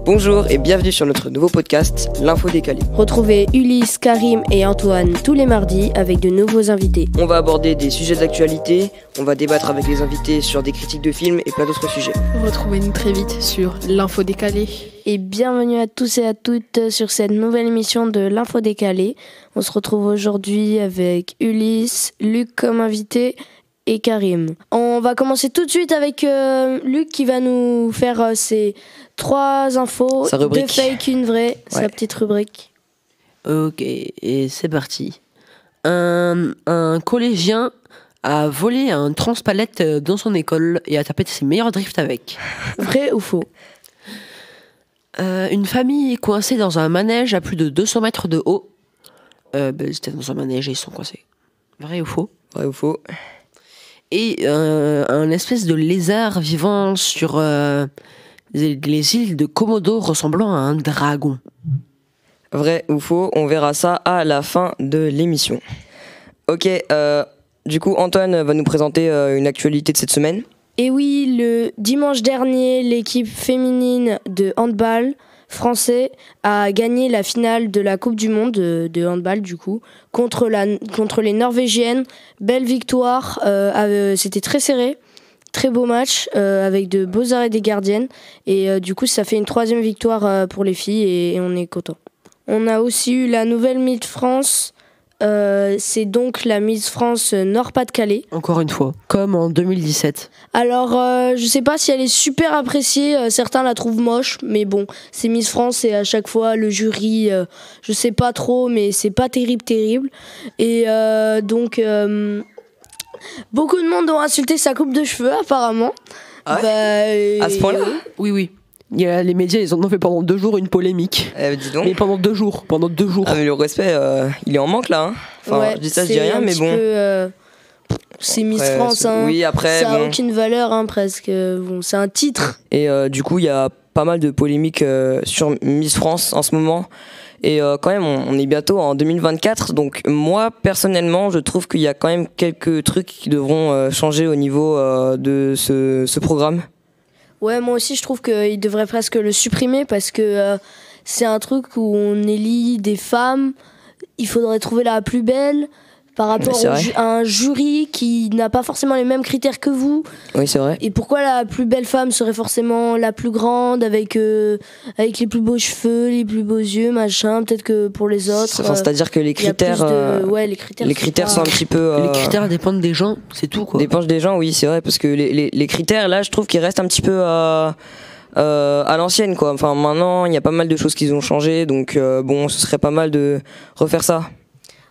Bonjour et bienvenue sur notre nouveau podcast, l'Info décalée. Retrouvez Ulysse, Karim et Antoine tous les mardis avec de nouveaux invités. On va aborder des sujets d'actualité, on va débattre avec les invités sur des critiques de films et plein d'autres sujets. Retrouvez-nous très vite sur l'Info décalée. Et bienvenue à tous et à toutes sur cette nouvelle émission de l'Info décalée. On se retrouve aujourd'hui avec Ulysse, Luc comme invité et Karim. On va commencer tout de suite avec Luc qui va nous faire ses 3 infos, 2 fakes, une vraie, sa petite rubrique. Ok, et c'est parti. Un collégien a volé un transpalette dans son école et a tapé ses meilleurs drifts avec. Vrai ou faux? Une famille est coincée dans un manège à plus de 200 mètres de haut. Ils étaient dans un manège et ils sont coincés. Vrai ou faux? Vrai ou faux? Et un espèce de lézard vivant sur les îles de Komodo ressemblant à un dragon. Vrai ou faux? On verra ça à la fin de l'émission. Ok, du coup Antoine va nous présenter une actualité de cette semaine. Et oui, le dimanche dernier, l'équipe féminine de handball français a gagné la finale de la Coupe du Monde de handball du coup contre les Norvégiennes. Belle victoire, c'était très serré, très beau match avec de beaux arrêts des gardiennes et du coup ça fait une 3e victoire pour les filles et on est content. On a aussi eu la nouvelle Miss France. C'est donc la Miss France Nord-Pas-de-Calais. Encore une fois, comme en 2017. Alors, je sais pas si elle est super appréciée, certains la trouvent moche, mais bon, c'est Miss France et à chaque fois le jury, je sais pas trop, mais c'est pas terrible. Et donc, beaucoup de monde ont insulté sa coupe de cheveux apparemment. Ah ouais, à ce point-là? Oui. Les médias, ils en ont fait pendant 2 jours une polémique. Dis donc. Mais pendant 2 jours. Ah mais le respect, il est en manque là. Hein. Enfin, ouais, je dis ça, je dis rien, mais bon. C'est Miss France, hein. Oui, après, ça a aucune valeur, hein, presque. Bon, c'est un titre. Et du coup, il y a pas mal de polémiques sur Miss France en ce moment. Et quand même, on est bientôt en 2024. Donc moi, personnellement, je trouve qu'il y a quand même quelques trucs qui devront changer au niveau de ce programme. Ouais, moi aussi je trouve qu'il devrait presque le supprimer parce que c'est un truc où on élit des femmes, il faudrait trouver la plus belle par rapport à un jury qui n'a pas forcément les mêmes critères que vous. Oui, c'est vrai. Et pourquoi la plus belle femme serait forcément la plus grande avec les plus beaux cheveux, les plus beaux yeux, machin, peut-être que pour les autres... c'est-à-dire que les critères, les critères sont un petit peu... Les critères dépendent des gens, c'est tout quoi. Dépendent des gens, oui, c'est vrai, parce que les critères, là, je trouve qu'ils restent un petit peu... à l'ancienne quoi. Enfin maintenant il y a pas mal de choses qui ont changé, donc bon, ce serait pas mal de refaire ça.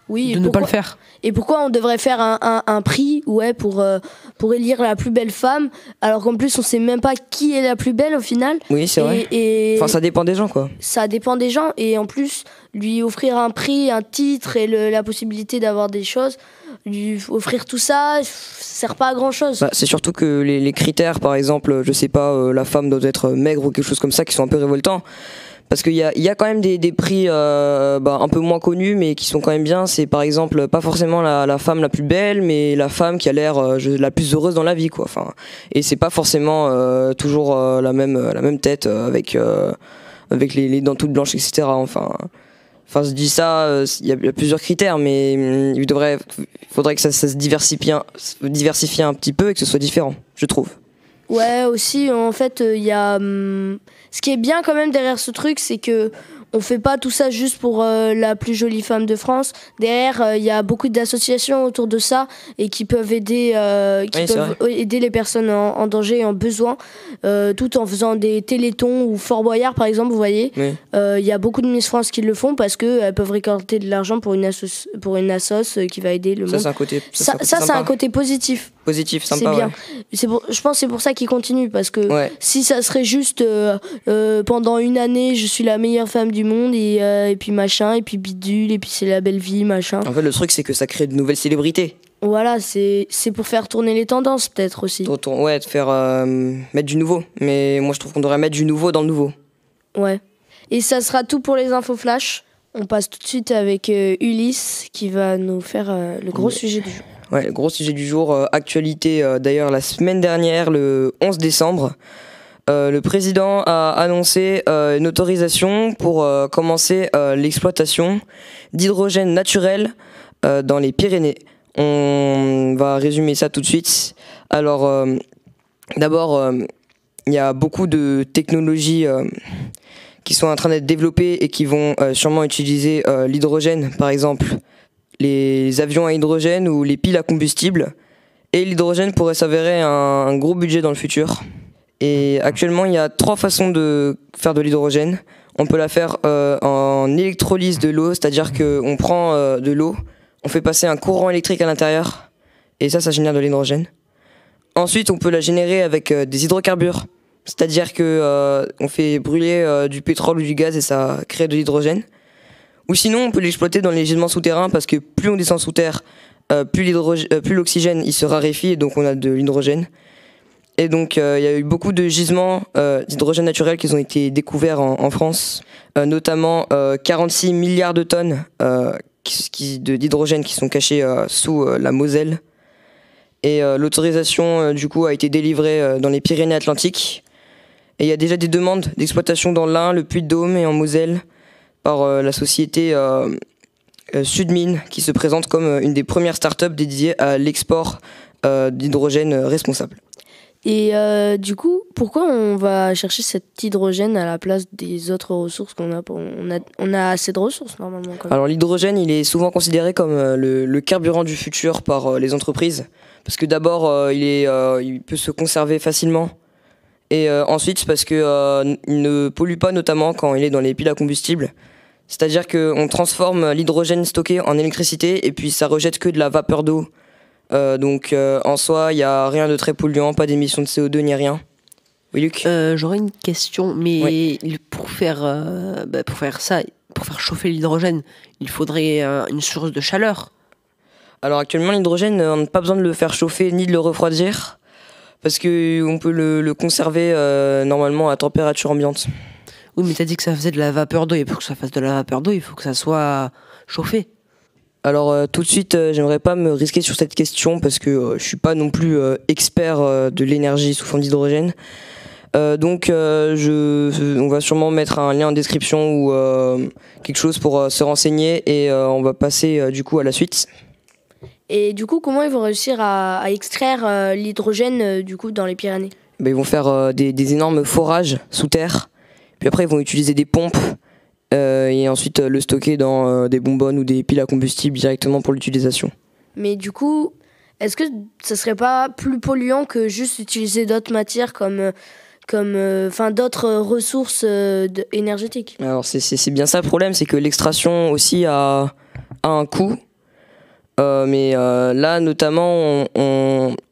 Oui, de ne pas le faire. Et pourquoi on devrait faire un prix pour élire la plus belle femme, alors qu'en plus on sait même pas qui est la plus belle au final. Oui, c'est vrai. Enfin, ça dépend des gens quoi. Ça dépend des gens, et en plus lui offrir un prix, un titre et la possibilité d'avoir des choses, lui offrir tout ça, ça sert pas à grand chose. Bah, c'est surtout que les critères, par exemple, je sais pas, la femme doit être maigre ou quelque chose comme ça, qui sont un peu révoltants. Parce qu'il y a quand même des prix un peu moins connus, mais qui sont quand même bien. C'est par exemple pas forcément la femme la plus belle, mais la femme qui a l'air la plus heureuse dans la vie, quoi. Enfin, et c'est pas forcément toujours la même tête avec les dents toutes blanches, etc. Enfin, je dis ça, il y a plusieurs critères, mais il faudrait que ça se diversifie un petit peu et que ce soit différent, je trouve. Ouais, aussi, en fait, il y a... ce qui est bien quand même derrière ce truc, c'est que on fait pas tout ça juste pour la plus jolie femme de France. Derrière, il y a beaucoup d'associations autour de ça et qui peuvent aider, aider les personnes en danger et en besoin, tout en faisant des télétons ou Fort Boyard, par exemple, vous voyez. Il y a beaucoup de Miss France qui le font parce qu'elles peuvent récolter de l'argent pour une assos qui va aider le monde. C'est un côté positif. Positif, sympa, c'est bien. Ouais. Je pense que c'est pour ça qu'ils continuent, parce que si ça serait juste pendant une année, je suis la meilleure femme du monde et puis machin, et puis bidule, et puis c'est la belle vie, machin. En fait, le truc, c'est que ça crée de nouvelles célébrités. Voilà, c'est pour faire tourner les tendances, peut-être aussi. Ouais, de faire mettre du nouveau. Mais moi, je trouve qu'on devrait mettre du nouveau dans le nouveau. Ouais. Et ça sera tout pour les infos flash. On passe tout de suite avec Ulysse qui va nous faire le gros sujet du jour. Ouais, le gros sujet du jour, actualité d'ailleurs la semaine dernière, le 11 décembre. Le président a annoncé une autorisation pour commencer l'exploitation d'hydrogène naturel dans les Pyrénées. On va résumer ça tout de suite. Alors, d'abord, il y a beaucoup de technologies qui sont en train d'être développées et qui vont sûrement utiliser l'hydrogène, par exemple les avions à hydrogène ou les piles à combustible. Et l'hydrogène pourrait s'avérer un gros budget dans le futur. Et actuellement, il y a 3 façons de faire de l'hydrogène. On peut la faire en électrolyse de l'eau, c'est-à-dire qu'on prend de l'eau, on fait passer un courant électrique à l'intérieur, et ça génère de l'hydrogène. Ensuite, on peut la générer avec des hydrocarbures, c'est-à-dire que on fait brûler du pétrole ou du gaz et ça crée de l'hydrogène. Ou sinon, on peut l'exploiter dans les gisements souterrains, parce que plus on descend sous terre, plus l'oxygène il se raréfie, et donc on a de l'hydrogène. Et donc il y a eu beaucoup de gisements d'hydrogène naturel qui ont été découverts en France, notamment 46 milliards de tonnes d'hydrogène qui sont cachés sous la Moselle. Et l'autorisation du coup a été délivrée dans les Pyrénées-Atlantiques. Et il y a déjà des demandes d'exploitation dans l'Ain, le Puy-de-Dôme et en Moselle par la société Sudmine, qui se présente comme une des premières startups dédiées à l'export d'hydrogène responsable. Et du coup, pourquoi on va chercher cet hydrogène à la place des autres ressources qu'on a on a assez de ressources normalement quand même. Alors l'hydrogène, il est souvent considéré comme le carburant du futur par les entreprises, parce que d'abord il peut se conserver facilement, et ensuite parce que il ne pollue pas, notamment quand il est dans les piles à combustible. C'est-à-dire qu'on transforme l'hydrogène stocké en électricité et puis ça rejette que de la vapeur d'eau. Donc en soi, il n'y a rien de très polluant, pas d'émissions de CO2 ni rien. Oui, Luc ? J'aurais une question, mais Oui. pour faire ça, pour faire chauffer l'hydrogène, il faudrait une source de chaleur. Alors actuellement, l'hydrogène, on n'a pas besoin de le faire chauffer ni de le refroidir, parce qu'on peut le conserver normalement à température ambiante. Oui, mais t'as dit que ça faisait de la vapeur d'eau, et pour que ça fasse de la vapeur d'eau, il faut que ça soit chauffé. Alors tout de suite, j'aimerais pas me risquer sur cette question parce que je suis pas non plus expert de l'énergie sous forme d'hydrogène. Donc on va sûrement mettre un lien en description ou quelque chose pour se renseigner, et on va passer du coup à la suite. Et du coup, comment ils vont réussir à extraire l'hydrogène du coup dans les Pyrénées ? Ben, ils vont faire des énormes forages sous terre, puis après ils vont utiliser des pompes. Et ensuite le stocker dans des bonbonnes ou des piles à combustible directement pour l'utilisation. Mais du coup, est-ce que ça serait pas plus polluant que juste utiliser d'autres matières comme d'autres ressources énergétiques ? Alors c'est bien ça le problème, c'est que l'extraction aussi a un coût. Mais là notamment,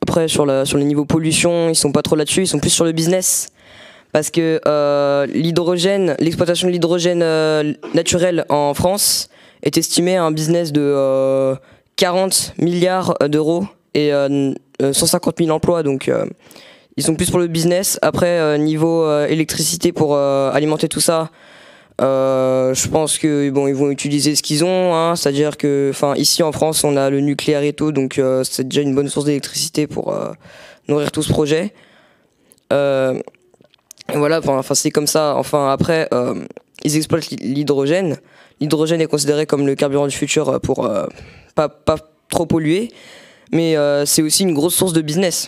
après sur les niveaux pollution, ils sont pas trop là-dessus, ils sont plus sur le business. Parce que l'exploitation de l'hydrogène naturel en France est estimée à un business de 40 milliards d'euros et 150 000 emplois. Donc ils sont plus pour le business. Après, niveau électricité pour alimenter tout ça, je pense que ils vont utiliser ce qu'ils ont. Hein, c'est-à-dire que ici en France, on a le nucléaire et tout, donc c'est déjà une bonne source d'électricité pour nourrir tout ce projet. Voilà, c'est comme ça. Après, ils exploitent l'hydrogène. L'hydrogène est considéré comme le carburant du futur pour pas trop polluer, mais c'est aussi une grosse source de business.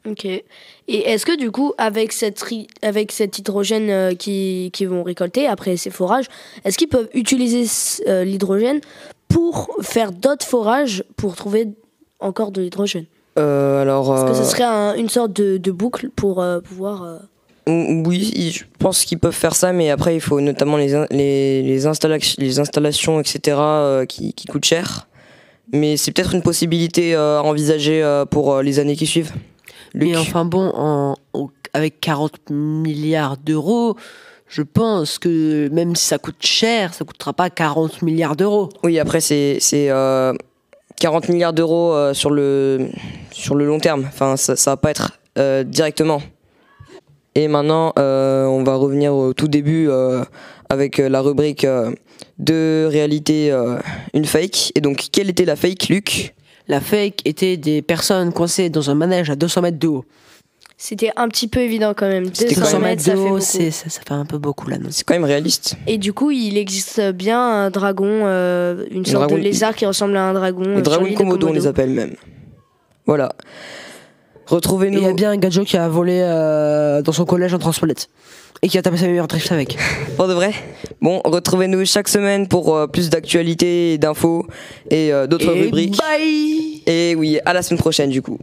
Ok. Et est-ce que du coup, avec cet hydrogène qu'ils vont récolter après ces forages, est-ce qu'ils peuvent utiliser l'hydrogène pour faire d'autres forages pour trouver encore de l'hydrogène ? Est-ce que ce serait une sorte de boucle pour pouvoir... Oui, je pense qu'ils peuvent faire ça, mais après il faut notamment les installations, etc. Qui coûtent cher. Mais c'est peut-être une possibilité à envisager pour les années qui suivent. Luc. Mais enfin bon, avec 40 milliards d'euros, je pense que même si ça coûte cher, ça coûtera pas 40 milliards d'euros. Oui, après c'est 40 milliards d'euros sur le long terme. Ça va pas être directement. Et maintenant, on va revenir au tout début avec la rubrique de réalité, une fake. Et donc, quelle était la fake, Luc ? La fake était des personnes coincées dans un manège à 200 mètres de haut. c'était un petit peu évident quand même. C'était 200 quand même mètres, ça fait d'eau, beaucoup. ça fait un peu beaucoup là, non? C'est quand même réaliste. Et du coup, il existe bien un dragon, une sorte dragon- de lézard qui ressemble à un dragon. Les sur dragons de l'île Komodo, on les appelle même. Voilà. Et Retrouvez-nous. il y a bien un gadjo qui a volé dans son collège un transpalette. Et qui a tapé sa meilleure drift avec. Pour de vrai. Bon, retrouvez-nous chaque semaine pour plus d'actualités et d'infos et d'autres Et rubriques. bye! Et oui, à la semaine prochaine du coup.